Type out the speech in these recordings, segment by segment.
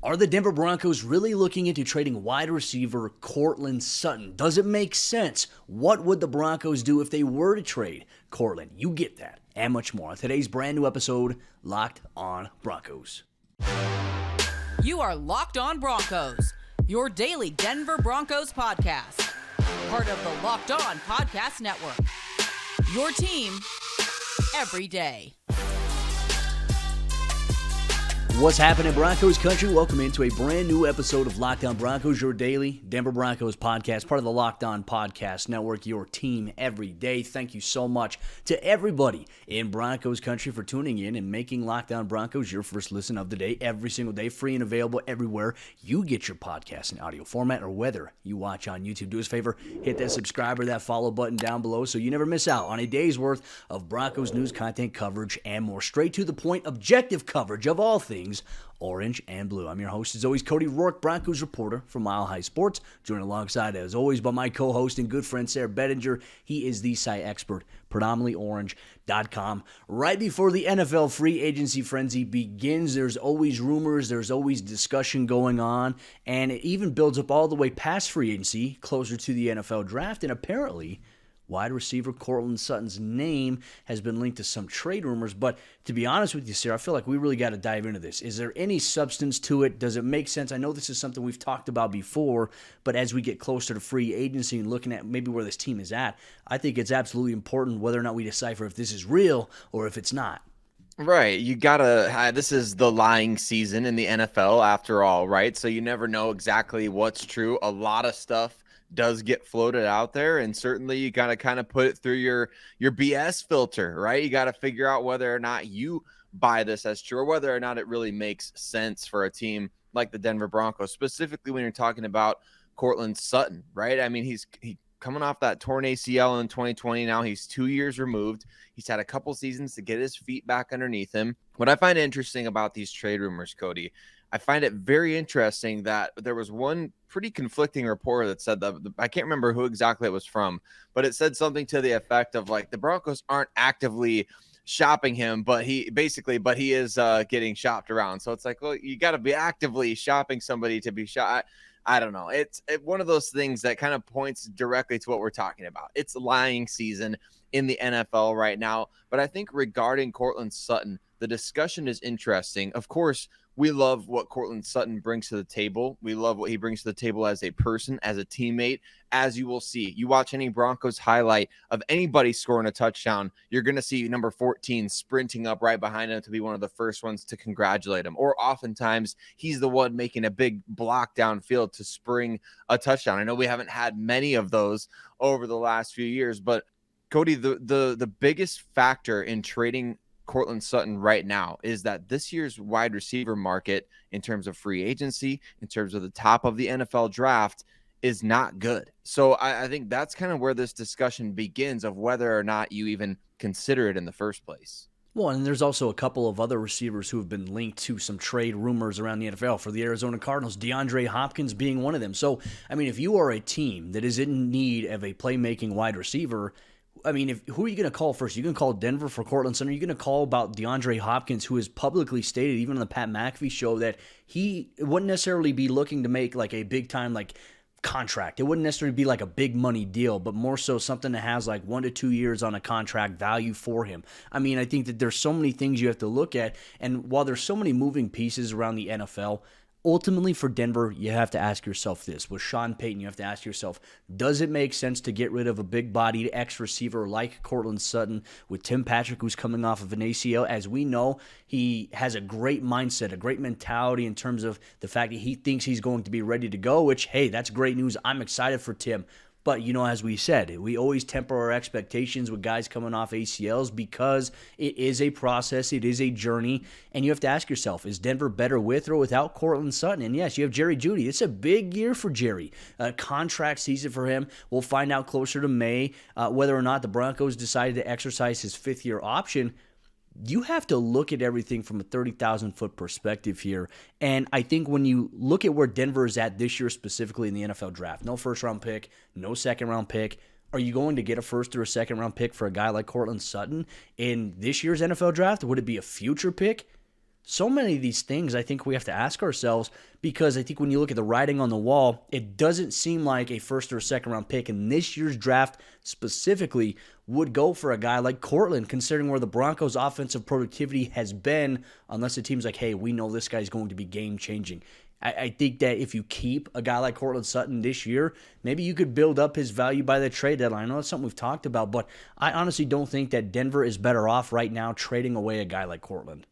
Are the Denver Broncos really looking into trading wide receiver Courtland Sutton? Does it make sense? What would the Broncos do if they were to trade Courtland? You get that and much more on today's brand new episode, Locked on Broncos. You are Locked on Broncos, your daily Denver Broncos podcast. Part of the Locked on Podcast Network. Your team every day. What's happening, Broncos Country? Welcome into a brand new episode of Locked on Broncos, your daily Denver Broncos podcast, part of the Locked on Podcast Network, your team every day. Thank you so much to everybody in Broncos Country for tuning in and making Locked on Broncos your first listen of the day every single day, free and available everywhere you get your podcast in audio format or whether you watch on YouTube. Do us a favor, hit that subscribe or that follow button down below so you never miss out on a day's worth of Broncos news, content, coverage, and more. Straight to the point, objective coverage of all things orange and blue. I'm your host, as always, Cody Rourke, Broncos reporter from Mile High Sports, joined alongside, as always, by my co-host and good friend, Sarah Bettinger. He is the site expert, predominantlyorange.com. Right before the NFL free agency frenzy begins, there's always rumors, there's always discussion going on, and it even builds up all the way past free agency, closer to the NFL draft, and apparently wide receiver Courtland Sutton's name has been linked to some trade rumors. But to be honest with you, Sarah, I feel like we really got to dive into this. Is there any substance to it? Does it make sense? I know this is something we've talked about before, but as we get closer to free agency and looking at maybe where this team is at, I think it's absolutely important whether or not we decipher if this is real or if it's not. Right. You gotta, this is the lying season in the NFL after all, right? So you never know exactly what's true. A lot of stuff does get floated out there, and certainly you gotta kind of put it through your BS filter, right? You got to figure out whether or not you buy this as true or whether or not it really makes sense for a team like the Denver Broncos, specifically when you're talking about Courtland Sutton, right? I mean, he coming off that torn ACL in 2020. Now he's 2 years removed. He's had a couple seasons to get his feet back underneath him. What I find interesting about these trade rumors, Cody, I find it very interesting that there was one pretty conflicting report that said that, I can't remember who exactly it was from, but it said something to the effect of like the Broncos aren't actively shopping him, but he is getting shopped around. So it's like, well, you got to be actively shopping somebody to be shot. I don't know. It's one of those things that kind of points directly to what we're talking about. It's lying season in the NFL right now. But I think regarding Courtland Sutton, the discussion is interesting. Of course, we love what Courtland Sutton brings to the table. We love what he brings to the table as a person, as a teammate. As you will see, you watch any Broncos highlight of anybody scoring a touchdown, you're going to see number 14 sprinting up right behind him to be one of the first ones to congratulate him. Or oftentimes, he's the one making a big block downfield to spring a touchdown. I know we haven't had many of those over the last few years, but Cody, the biggest factor in trading Courtland Sutton right now is that this year's wide receiver market, in terms of free agency, in terms of the top of the NFL draft, is not good. So I think that's kind of where this discussion begins of whether or not you even consider it in the first place. Well, and there's also a couple of other receivers who have been linked to some trade rumors around the NFL for the Arizona Cardinals, DeAndre Hopkins being one of them. So, I mean, if you are a team that is in need of a playmaking wide receiver, I mean, who are you going to call first? You going to call Denver for Courtland Sutton? Are you going to call about DeAndre Hopkins, who has publicly stated, even on the Pat McAfee show, that he wouldn't necessarily be looking to make like a big-time contract. It wouldn't necessarily be like a big money deal, but more so something that has like 1 to 2 years on a contract value for him. I mean, I think that there's so many things you have to look at, and while there's so many moving pieces around the NFL, ultimately for Denver, you have to ask yourself this. With Sean Payton, you have to ask yourself, does it make sense to get rid of a big-bodied ex-receiver like Courtland Sutton with Tim Patrick, who's coming off of an ACL? As we know, he has a great mindset, a great mentality in terms of the fact that he thinks he's going to be ready to go, which, hey, that's great news. I'm excited for Tim. But, you know, as we said, we always temper our expectations with guys coming off ACLs because it is a process, it is a journey, and you have to ask yourself, is Denver better with or without Courtland Sutton? And yes, you have Jerry Jeudy. It's a big year for Jerry. Contract season for him. We'll find out closer to May whether or not the Broncos decided to exercise his fifth-year option. You have to look at everything from a 30,000-foot perspective here. And I think when you look at where Denver is at this year, specifically in the NFL draft, no first-round pick, no second-round pick, are you going to get a first or a second-round pick for a guy like Courtland Sutton in this year's NFL draft? Would it be a future pick? So many of these things I think we have to ask ourselves, because I think when you look at the writing on the wall, it doesn't seem like a first or second round pick in this year's draft specifically would go for a guy like Courtland, considering where the Broncos' offensive productivity has been, unless the team's like, hey, we know this guy's going to be game changing. I think that if you keep a guy like Courtland Sutton this year, maybe you could build up his value by the trade deadline. I know that's something we've talked about, but I honestly don't think that Denver is better off right now trading away a guy like Courtland.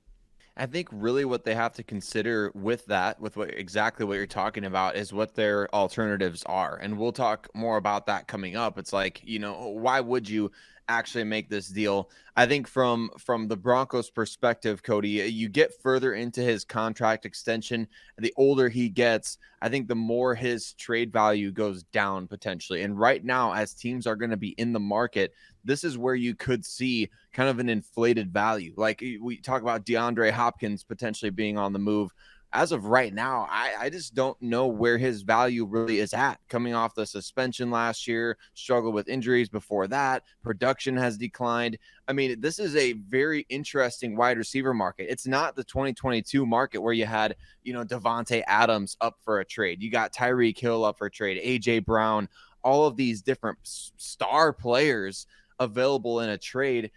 I think really what they have to consider with that, with exactly what you're talking about, is what their alternatives are. And we'll talk more about that coming up. It's like, why would you actually make this deal? I think from the Broncos perspective, Cody, you get further into his contract extension, the older he gets, I think the more his trade value goes down potentially. And right now, as teams are going to be in the market, this is where you could see kind of an inflated value. Like we talk about DeAndre Hopkins potentially being on the move. As of right now, I just don't know where his value really is at. Coming off the suspension last year, struggled with injuries before that, production has declined. I mean, this is a very interesting wide receiver market. It's not the 2022 market where you had, Devontae Adams up for a trade. You got Tyreek Hill up for a trade, A.J. Brown, all of these different star players available in a trade.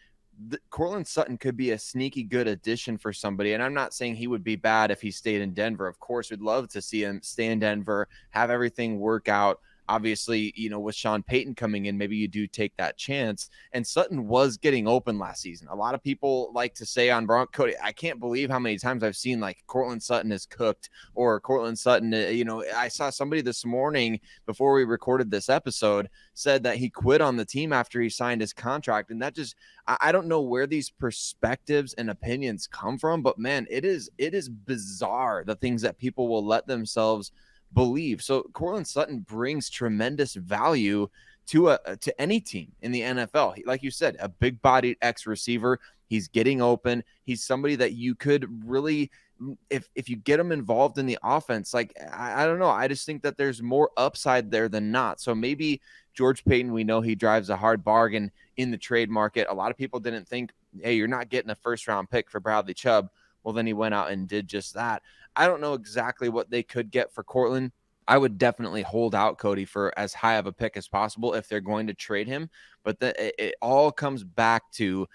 Courtland Sutton could be a sneaky good addition for somebody. And I'm not saying he would be bad if he stayed in Denver. Of course, we'd love to see him stay in Denver, have everything work out. Obviously, with Sean Payton coming in, maybe you do take that chance. And Sutton was getting open last season. A lot of people like to say on Cody, I can't believe how many times I've seen like Courtland Sutton is cooked, or Courtland Sutton, I saw somebody this morning before we recorded this episode said that he quit on the team after he signed his contract. And that just, I don't know where these perspectives and opinions come from, but man, it is bizarre the things that people will let themselves believe. So Courtland Sutton brings tremendous value to any team in the NFL. Like you said, a big-bodied ex-receiver. He's getting open. He's somebody that you could really, if you get him involved in the offense, like I don't know. I just think that there's more upside there than not. So maybe George Payton, we know he drives a hard bargain in the trade market. A lot of people didn't think, hey, you're not getting a first-round pick for Bradley Chubb. Well, then he went out and did just that. I don't know exactly what they could get for Courtland. I would definitely hold out, Cody, for as high of a pick as possible if they're going to trade him. But it all comes back to,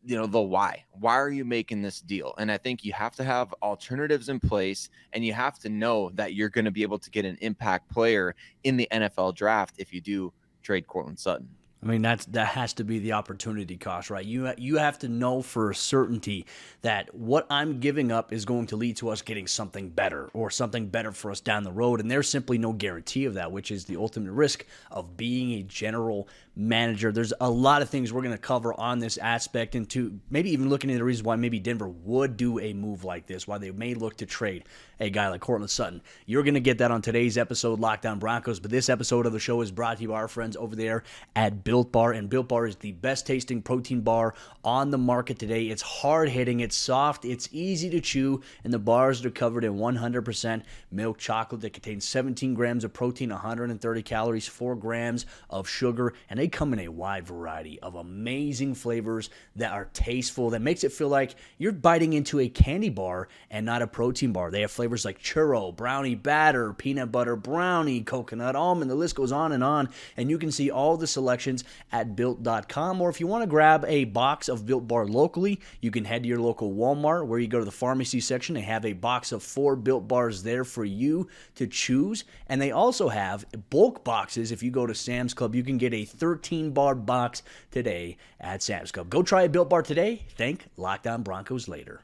the why. Why are you making this deal? And I think you have to have alternatives in place, and you have to know that you're going to be able to get an impact player in the NFL draft if you do trade Courtland Sutton. I mean, that has to be the opportunity cost, right? You have to know for certainty that what I'm giving up is going to lead to us getting something better, or something better for us down the road. And there's simply no guarantee of that, which is the ultimate risk of being a general manager. There's a lot of things we're going to cover on this aspect, and to maybe even looking at the reasons why maybe Denver would do a move like this, why they may look to trade a guy like Courtland Sutton. You're going to get that on today's episode, Locked On Broncos. But this episode of the show is brought to you by our friends over there at Built Bar. And Built Bar is the best tasting protein bar on the market today. It's hard hitting, it's soft, it's easy to chew, and the bars are covered in 100% milk chocolate that contains 17 grams of protein, 130 calories, 4 grams of sugar, and they come in a wide variety of amazing flavors that are tasteful, that makes it feel like you're biting into a candy bar and not a protein bar. They have flavors like churro, brownie batter, peanut butter brownie, coconut almond, the list goes on, and you can see all the selections at Built.com, or if you want to grab a box of Built Bar locally, you can head to your local Walmart, where you go to the pharmacy section. They have a box of 4 Built Bars there for you to choose, and they also have bulk boxes. If you go to Sam's Club, you can get a 13-bar box today at Sam's Club. Go try a Built Bar today. Thank Locked On Broncos later.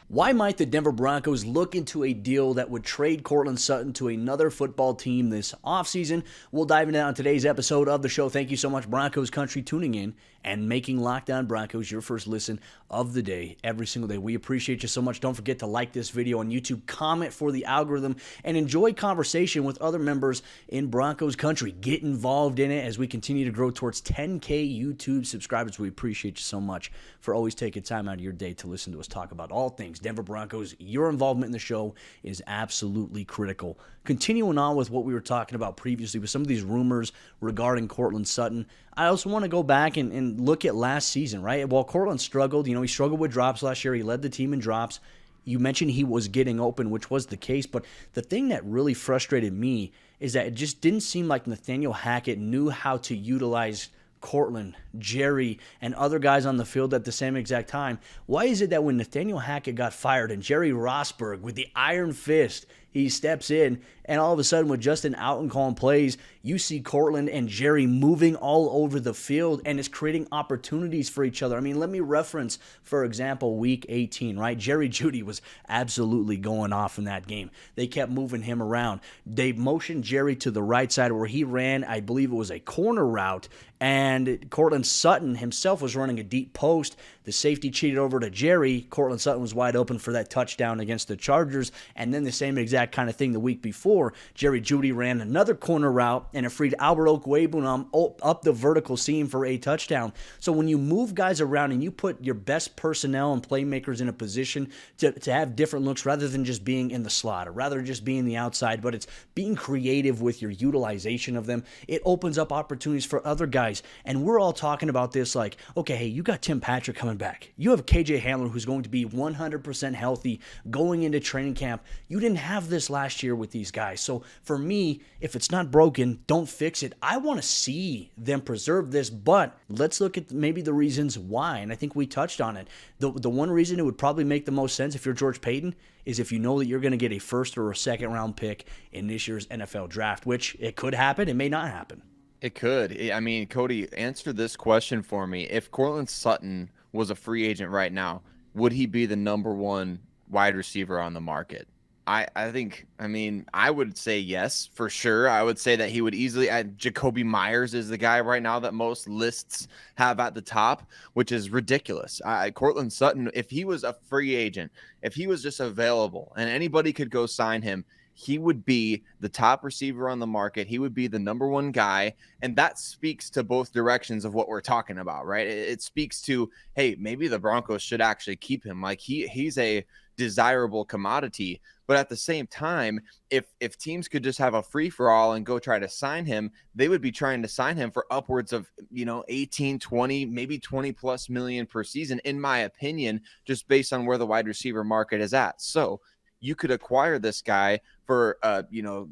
Why might the Denver Broncos look into a deal that would trade Courtland Sutton to another football team this offseason? We'll dive into that on today's episode of the show. Thank you so much, Broncos Country, tuning in and making Locked On Broncos your first listen of the day every single day. We appreciate you so much. Don't forget to like this video on YouTube, comment for the algorithm, and enjoy conversation with other members in Broncos Country. Get involved in it as we continue to grow towards 10K YouTube subscribers. We appreciate you so much for always taking time out of your day to listen to us talk about all things Denver Broncos. Your involvement in the show is absolutely critical. Continuing on with what we were talking about previously with some of these rumors regarding Courtland Sutton, I also want to go back and even look at last season, right? While Courtland struggled, he struggled with drops last year. He led the team in drops. You mentioned he was getting open, which was the case. But the thing that really frustrated me is that it just didn't seem like Nathaniel Hackett knew how to utilize Courtland, Jerry, and other guys on the field at the same exact time. Why is it that when Nathaniel Hackett got fired and Jerry Rosberg, with the iron fist, he steps in, and all of a sudden with Justin out and calling plays, you see Courtland and Jerry moving all over the field, and it's creating opportunities for each other. I mean, let me reference, for example, week 18, right? Jerry Jeudy was absolutely going off in that game. They kept moving him around. They motioned Jerry to the right side where he ran, I believe it was a corner route, and Courtland Sutton himself was running a deep post. The safety cheated over to Jerry. Courtland Sutton was wide open for that touchdown against the Chargers, and then the same exact kind of thing the week before. Jerry Jeudy ran another corner route, and it freed Albert Okwuegbunam up the vertical seam for a touchdown. So when you move guys around and you put your best personnel and playmakers in a position to have different looks rather than just being in the slot or rather just being the outside, but it's being creative with your utilization of them, it opens up opportunities for other guys. And we're all talking about this like, okay, hey, you got Tim Patrick coming back. You have KJ Hamler who's going to be 100% healthy going into training camp. You didn't have this last year with these guys. So for me, if it's not broken, don't fix it. I want to see them preserve this, but let's look at maybe the reasons why. And I think we touched on it. The one reason it would probably make the most sense if you're George Payton is if you know that you're going to get a first or a second round pick in this year's NFL draft, which it could happen. It may not happen. It could. I mean, Cody, answer this question for me. If Courtland Sutton was a free agent right now, would he be the number one wide receiver on the market? I would say yes, for sure. I would say that he would easily, Jacoby Myers is the guy right now that most lists have at the top, which is ridiculous. Courtland Sutton, if he was a free agent, if he was just available and anybody could go sign him, he would be the top receiver on the market. He would be the number one guy. And that speaks to both directions of what we're talking about, right? It speaks to, hey, maybe the Broncos should actually keep him. Like he's a desirable commodity. But at the same time, if teams could just have a free for all and go try to sign him, they would be trying to sign him for upwards of, 18, 20, maybe 20 plus million per season, in my opinion, just based on where the wide receiver market is at. So you could acquire this guy for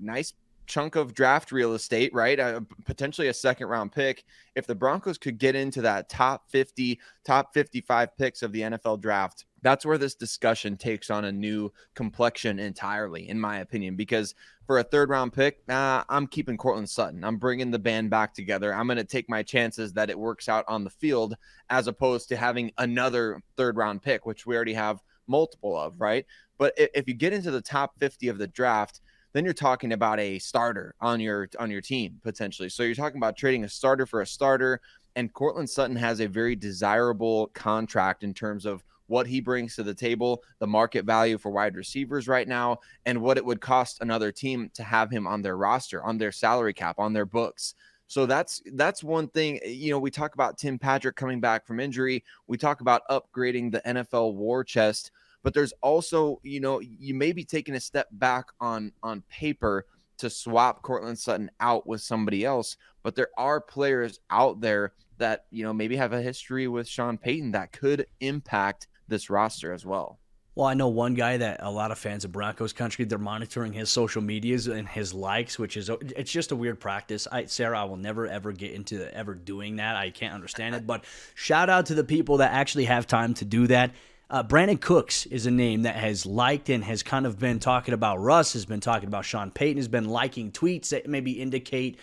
nice chunk of draft real estate, right? Potentially a second round pick. If the Broncos could get into that top 50, top 55 picks of the NFL draft, that's where this discussion takes on a new complexion entirely, in my opinion, because for a third round pick, I'm keeping Courtland Sutton. I'm bringing the band back together. I'm going to take my chances that it works out on the field as opposed to having another third round pick, which we already have multiple of, right? But if you get into the top 50 of the draft, then you're talking about a starter on your team potentially. So you're talking about trading a starter for a starter, and Courtland Sutton has a very desirable contract in terms of what he brings to the table, the market value for wide receivers right now, and what it would cost another team to have him on their roster, on their salary cap, on their books. So that's one thing. We talk about Tim Patrick coming back from injury. We talk about upgrading the NFL war chest. But there's also, you may be taking a step back on paper to swap Courtland Sutton out with somebody else. But there are players out there that, maybe have a history with Sean Payton that could impact this roster as well. Well, I know one guy that a lot of fans of Broncos Country, they're monitoring his social medias and his likes, it's just a weird practice. Sarah, I will never, ever get into ever doing that. I can't understand it. But shout out to the people that actually have time to do that. Brandin Cooks is a name that has liked and has kind of been talking about Russ, has been talking about Sean Payton, has been liking tweets that maybe indicate,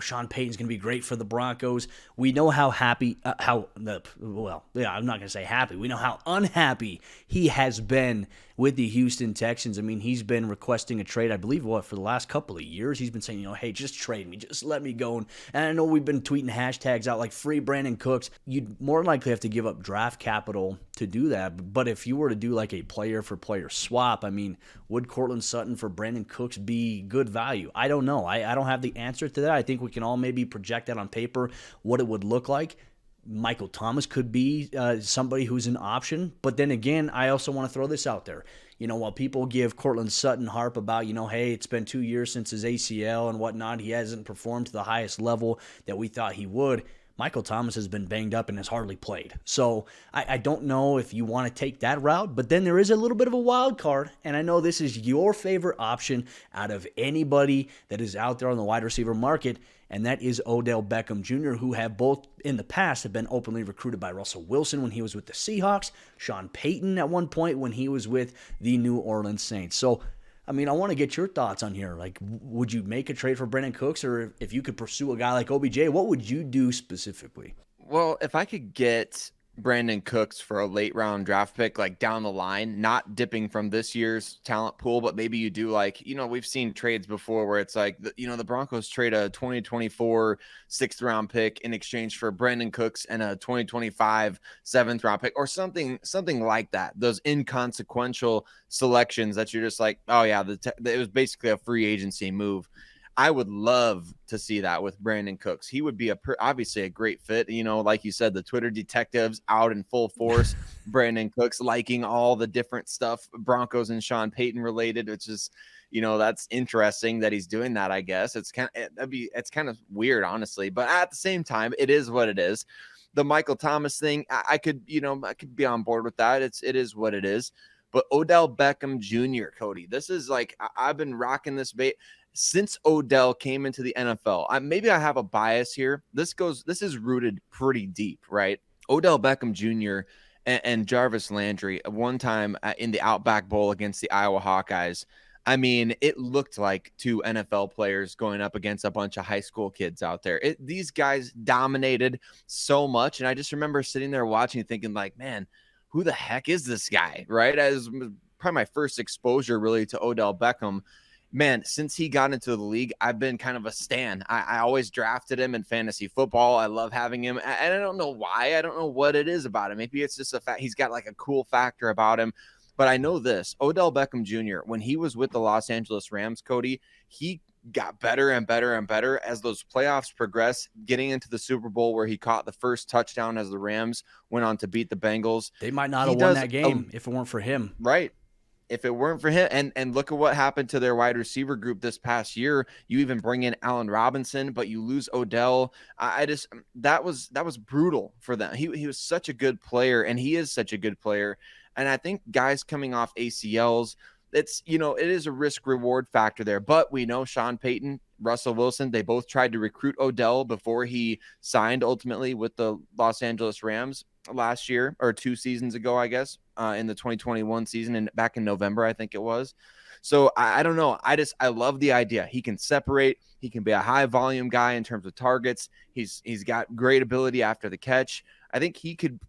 Sean Payton's going to be great for the Broncos. We know how happy, I'm not going to say happy. We know how unhappy he has been with the Houston Texans. I mean, he's been requesting a trade, I believe, for the last couple of years. He's been saying, hey, just trade me. Just let me go. And I know we've been tweeting hashtags out like free Brandin Cooks. You'd more likely have to give up draft capital to do that. But if you were to do like a player-for-player swap, I mean, would Courtland Sutton for Brandin Cooks be good value? I don't know. I don't have the answer to that. I think we can all maybe project that on paper, what it would look like. Michael Thomas could be somebody who's an option. But then again, I also want to throw this out there. While people give Courtland Sutton harp about, hey, it's been 2 years since his ACL and whatnot, he hasn't performed to the highest level that we thought he would. Michael Thomas has been banged up and has hardly played. So I don't know if you want to take that route, but then there is a little bit of a wild card, and I know this is your favorite option out of anybody that is out there on the wide receiver market, and that is Odell Beckham Jr., who have both in the past have been openly recruited by Russell Wilson when he was with the Seahawks, Sean Payton at one point when he was with the New Orleans Saints. So I want to get your thoughts on here. Like, would you make a trade for Brandin Cooks, or if you could pursue a guy like OBJ, what would you do specifically? Well, if I could get Brandin Cooks for a late round draft pick, like down the line, not dipping from this year's talent pool, but maybe you do we've seen trades before where it's like, the Broncos trade a 2024 sixth round pick in exchange for Brandin Cooks and a 2025 seventh round pick or something like that. Those inconsequential selections that you're just like, oh yeah, it was basically a free agency move. I would love to see that with Brandin Cooks. He would be obviously a great fit. Like you said, the Twitter detectives out in full force. Brandin Cooks liking all the different stuff Broncos and Sean Payton related, which is, that's interesting that he's doing that. I guess it's kind of weird, honestly, but at the same time, it is what it is. The Michael Thomas thing, I could be on board with that. It is what it is. But Odell Beckham Jr., Cody, this is like, I've been rocking this bait since Odell came into the NFL. Maybe I have a bias here. This is rooted pretty deep, right? Odell Beckham Jr. and Jarvis Landry one time in the Outback Bowl against the Iowa Hawkeyes. It looked like two NFL players going up against a bunch of high school kids out there. These guys dominated so much. And I just remember sitting there watching thinking like, man, who the heck is this guy, right? As probably my first exposure really to Odell Beckham. Man, since he got into the league, I've been kind of a stan. I always drafted him in fantasy football. I love having him. And I don't know why. I don't know what it is about him. Maybe it's just a fact. He's got like a cool factor about him. But I know this, Odell Beckham Jr., when he was with the Los Angeles Rams, Cody, he got better and better and better as those playoffs progressed, getting into the Super Bowl where he caught the first touchdown as the Rams went on to beat the Bengals. They might not have won that game if it weren't for him. Right. If it weren't for him, and look at what happened to their wide receiver group this past year. You even bring in Allen Robinson, but you lose Odell. That was brutal for them. He was such a good player, and he is such a good player. And I think guys coming off ACLs, it is a risk reward factor there. But we know Sean Payton, Russell Wilson, they both tried to recruit Odell before he signed ultimately with the Los Angeles Rams last year, or 2 seasons ago, I guess, in the 2021 season, and back in November, I think it was. So I don't know. I love the idea. He can separate. He can be a high volume guy in terms of targets. He's got great ability after the catch. I think he could,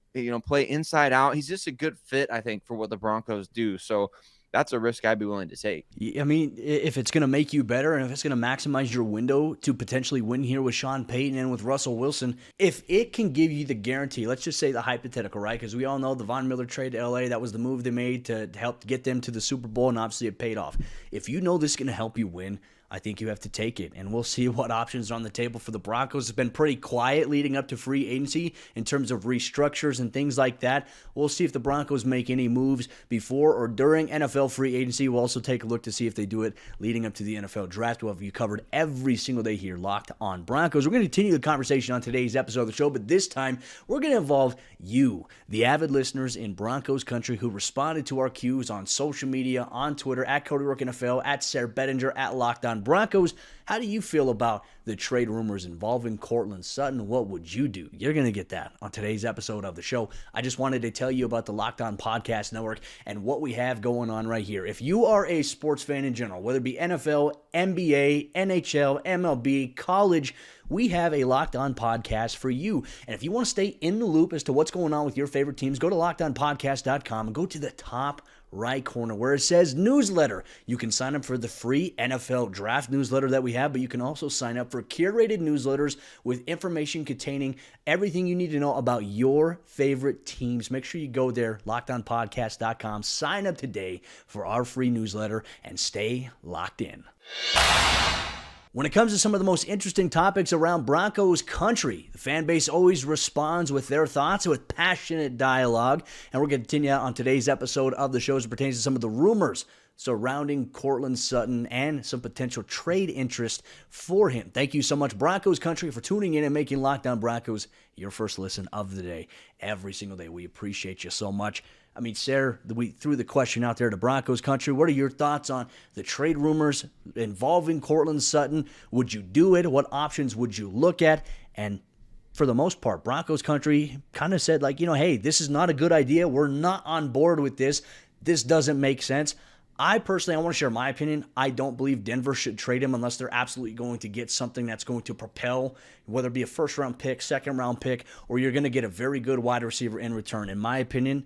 play inside out. He's just a good fit, I think, for what the Broncos do. So that's a risk I'd be willing to take. If it's going to make you better and if it's going to maximize your window to potentially win here with Sean Payton and with Russell Wilson, if it can give you the guarantee, let's just say the hypothetical, right? Because we all know the Von Miller trade to LA, that was the move they made to help get them to the Super Bowl, and obviously it paid off. If you know this is going to help you win, I think you have to take it, and we'll see what options are on the table for the Broncos. It's been pretty quiet leading up to free agency in terms of restructures and things like that. We'll see if the Broncos make any moves before or during NFL free agency. We'll also take a look to see if they do it leading up to the NFL draft. We'll have you covered every single day here, Locked on Broncos. We're going to continue the conversation on today's episode of the show, but this time we're going to involve you, the avid listeners in Broncos Country who responded to our cues on social media, on Twitter, at Cody Rourke NFL, at Sarah Bettinger, at Locked on Broncos. How do you feel about the trade rumors involving Courtland Sutton? What would you do? You're going to get that on today's episode of the show. I just wanted to tell you about the Locked On Podcast Network and what we have going on right here. If you are a sports fan in general, whether it be NFL, NBA, NHL, MLB, college, we have a Locked On podcast for you. And if you want to stay in the loop as to what's going on with your favorite teams, go to lockedonpodcast.com and go to the top right corner where it says newsletter. You can sign up for the free NFL draft newsletter that we have, but you can also sign up for curated newsletters with information containing everything you need to know about your favorite teams. Make sure you go there, lockedonpodcast.com, sign up today for our free newsletter and stay locked in. When it comes to some of the most interesting topics around Broncos country, the fan base always responds with their thoughts with passionate dialogue. And we're going to continue on today's episode of the show as it pertains to some of the rumors surrounding Courtland Sutton and some potential trade interest for him. Thank you so much, Broncos Country, for tuning in and making Locked On Broncos your first listen of the day every single day. We appreciate you so much. I mean, Sarah, we threw the question out there to Broncos Country. What are your thoughts on the trade rumors involving Courtland Sutton? Would you do it? What options would you look at? And for the most part, Broncos Country kind of said, hey, this is not a good idea. We're not on board with this. This doesn't make sense. I want to share my opinion. I don't believe Denver should trade him unless they're absolutely going to get something that's going to propel, whether it be a first-round pick, second-round pick, or you're going to get a very good wide receiver in return. In my opinion,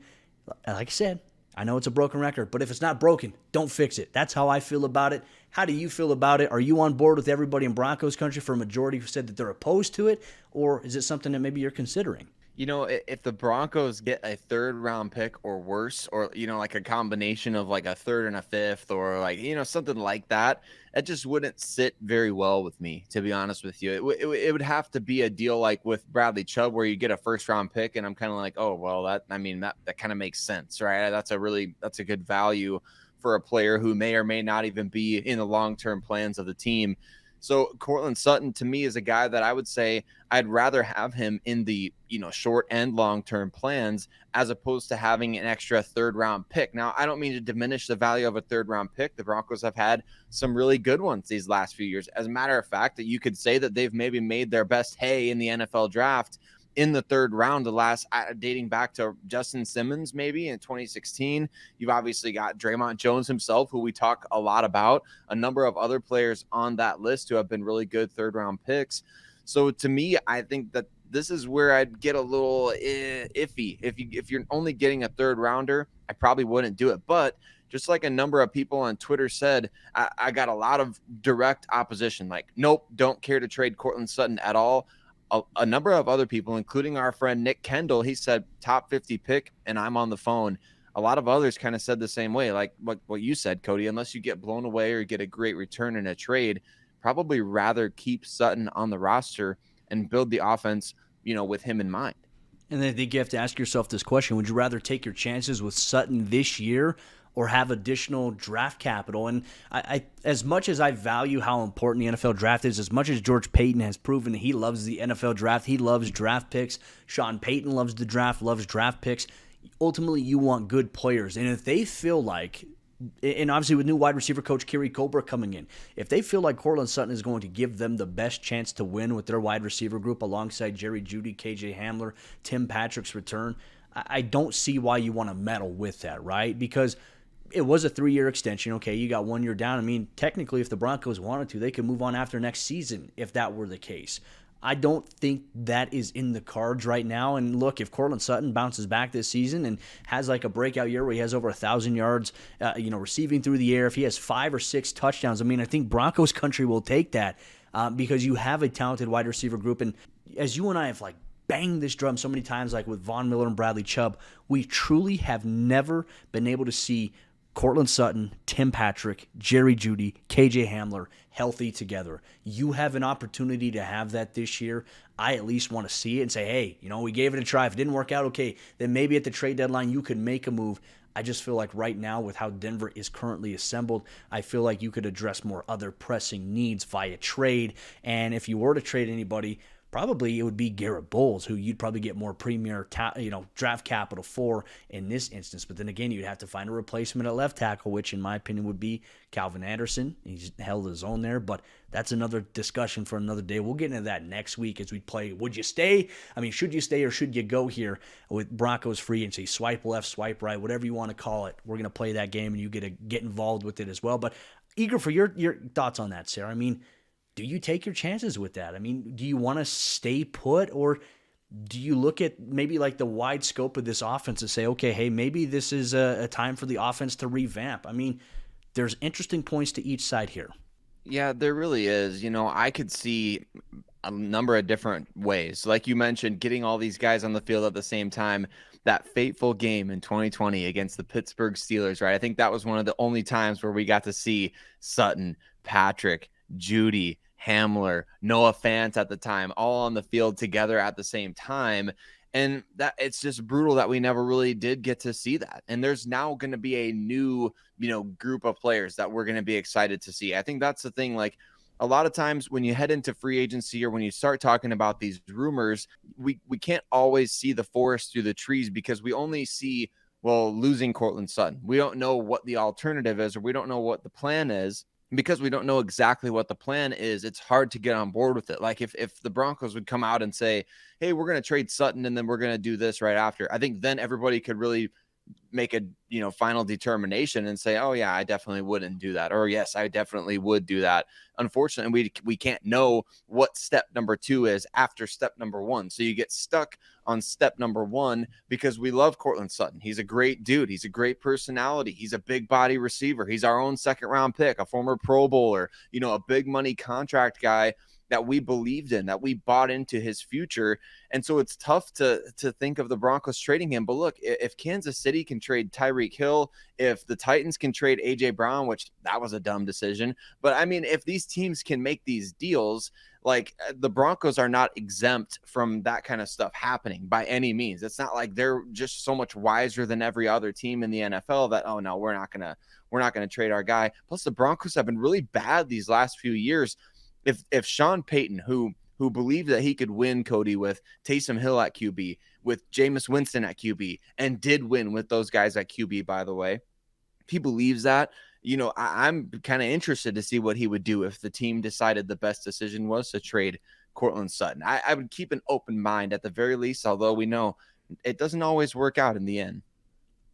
like I said, I know it's a broken record, but if it's not broken, don't fix it. That's how I feel about it. How do you feel about it? Are you on board with everybody in Broncos Country for a majority who said that they're opposed to it, or is it something that maybe you're considering? If the Broncos get a third-round pick or worse, or, like a combination of like a third and a fifth, or like, something like that, it just wouldn't sit very well with me, to be honest with you. It would have to be a deal like with Bradley Chubb where you get a first-round pick, and I'm kind of like, oh, well, that kind of makes sense, right? That's a good value for a player who may or may not even be in the long-term plans of the team. So Courtland Sutton, to me, is a guy that I would say I'd rather have him in the, short and long-term plans as opposed to having an extra third-round pick. Now, I don't mean to diminish the value of a third-round pick. The Broncos have had some really good ones these last few years. As a matter of fact, that you could say that they've maybe made their best hay in the NFL draft in the third round, dating back to Justin Simmons, maybe in 2016. You've obviously got Draymond Jones himself, who we talk a lot about, a number of other players on that list who have been really good third round picks. So to me, I think that this is where I'd get a little iffy. If you're only getting a third rounder, I probably wouldn't do it. But just like a number of people on Twitter said, I got a lot of direct opposition. Like, nope, don't care to trade Courtland Sutton at all. A number of other people, including our friend Nick Kendall, he said top 50 pick, and I'm on the phone. A lot of others kind of said the same way, like what you said, Cody. Unless you get blown away or get a great return in a trade, probably rather keep Sutton on the roster and build the offense, with him in mind. And then I think you have to ask yourself this question. Would you rather take your chances with Sutton this year or have additional draft capital? And I as much as I value how important the NFL draft is, as much as George Payton has proven that he loves the NFL draft, he loves draft picks. Sean Payton loves the draft, loves draft picks. Ultimately, you want good players. And if they feel like, and obviously with new wide receiver coach Kerry Colbert coming in, if they feel like Courtland Sutton is going to give them the best chance to win with their wide receiver group alongside Jerry Jeudy, KJ Hamler, Tim Patrick's return, I don't see why you want to meddle with that, right? Because it was a 3-year extension. Okay, you got 1 year down. I mean, technically, if the Broncos wanted to, they could move on after next season if that were the case. I don't think that is in the cards right now. And look, if Courtland Sutton bounces back this season and has like a breakout year where he has over 1,000 yards, receiving through the air, if he has 5 or 6 touchdowns, I mean, I think Broncos Country will take that because you have a talented wide receiver group. And as you and I have banged this drum so many times, like with Von Miller and Bradley Chubb, we truly have never been able to see Courtland Sutton, Tim Patrick, Jerry Jeudy, KJ Hamler healthy together. You have an opportunity to have that this year. I at least want to see it and say, hey, we gave it a try. If it didn't work out, okay, then maybe at the trade deadline you could make a move. I just feel like right now with how Denver is currently assembled, I feel like you could address more other pressing needs via trade. And if you were to trade anybody, probably it would be Garrett Bowles, who you'd probably get more premier draft capital for in this instance. But then again, you'd have to find a replacement at left tackle, which in my opinion would be Calvin Anderson. He's held his own there, but that's another discussion for another day. We'll get into that next week as we play Would You Stay? I mean, should you stay or should you go here with Broncos free agency? Swipe left, swipe right, whatever you want to call it. We're going to play that game and you get to get involved with it as well. But eager for your thoughts on that, Sarah. I mean, do you take your chances with that? I mean, do you want to stay put, or do you look at maybe the wide scope of this offense and say, okay, hey, maybe this is a time for the offense to revamp? I mean, there's interesting points to each side here. Yeah, there really is. I could see a number of different ways. Like you mentioned, getting all these guys on the field at the same time. That fateful game in 2020 against the Pittsburgh Steelers, right? I think that was one of the only times where we got to see Sutton, Patrick, Jeudy, Hamler, Noah Fant at the time, all on the field together at the same time. And that it's just brutal that we never really did get to see that. And there's now going to be a new, group of players that we're going to be excited to see. I think that's the thing. Like, a lot of times when you head into free agency or when you start talking about these rumors, we can't always see the forest through the trees because we only see, well, losing Courtland Sutton. We don't know what the alternative is, or we don't know what the plan is. Because we don't know exactly what the plan is, it's hard to get on board with it. Like if the Broncos would come out and say, hey, we're going to trade Sutton and then we're going to do this right after, I think then everybody could really make a final determination and say, oh yeah, I definitely wouldn't do that, or yes, I definitely would do that. Unfortunately, we can't know what step number 2 is after step number 1, so you get stuck on step number 1 because we love Courtland Sutton. He's a great dude, he's a great personality, he's a big body receiver, he's our own second round pick, a former Pro Bowler, a big money contract guy that we believed in, that we bought into his future. And so it's tough to think of the Broncos trading him. But look, if Kansas City can trade Tyreek Hill, if the Titans can trade A.J. Brown, which that was a dumb decision. But I mean, if these teams can make these deals, like the Broncos are not exempt from that kind of stuff happening by any means. It's not like they're just so much wiser than every other team in the NFL that, oh no, we're not gonna trade our guy. Plus the Broncos have been really bad these last few years. If Sean Payton, who believed that he could win, Cody, with Taysom Hill at QB, with Jameis Winston at QB, and did win with those guys at QB, by the way, if he believes that, I'm kind of interested to see what he would do if the team decided the best decision was to trade Courtland Sutton. I would keep an open mind at the very least, although we know it doesn't always work out in the end.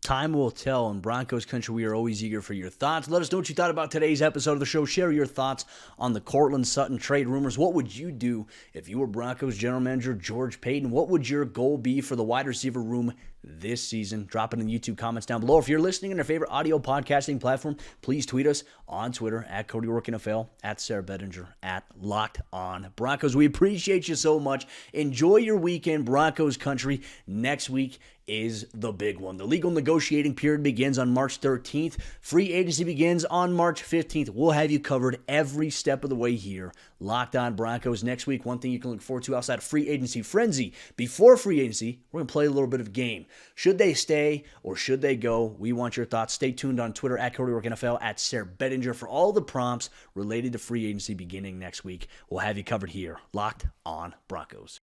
Time will tell. In Broncos Country, we are always eager for your thoughts. Let us know what you thought about today's episode of the show. Share your thoughts on the Courtland Sutton trade rumors. What would you do if you were Broncos general manager George Payton? What would your goal be for the wide receiver room this season? Drop it in the YouTube comments down below. If you're listening on your favorite audio podcasting platform, please tweet us on Twitter at Cody Rourke NFL, at Sarah Bettinger, at Locked On Broncos. We appreciate you so much. Enjoy your weekend, Broncos Country. Next week is the big one. The legal negotiating period begins on March 13th. Free agency begins on March 15th. We'll have you covered every step of the way here. Locked On Broncos. Next week, one thing you can look forward to outside of free agency frenzy. Before free agency, we're going to play a little bit of game. Should they stay or should they go? We want your thoughts. Stay tuned on Twitter at Cody Rourke NFL, at Sarah Bettinger for all the prompts related to free agency beginning next week. We'll have you covered here. Locked On Broncos.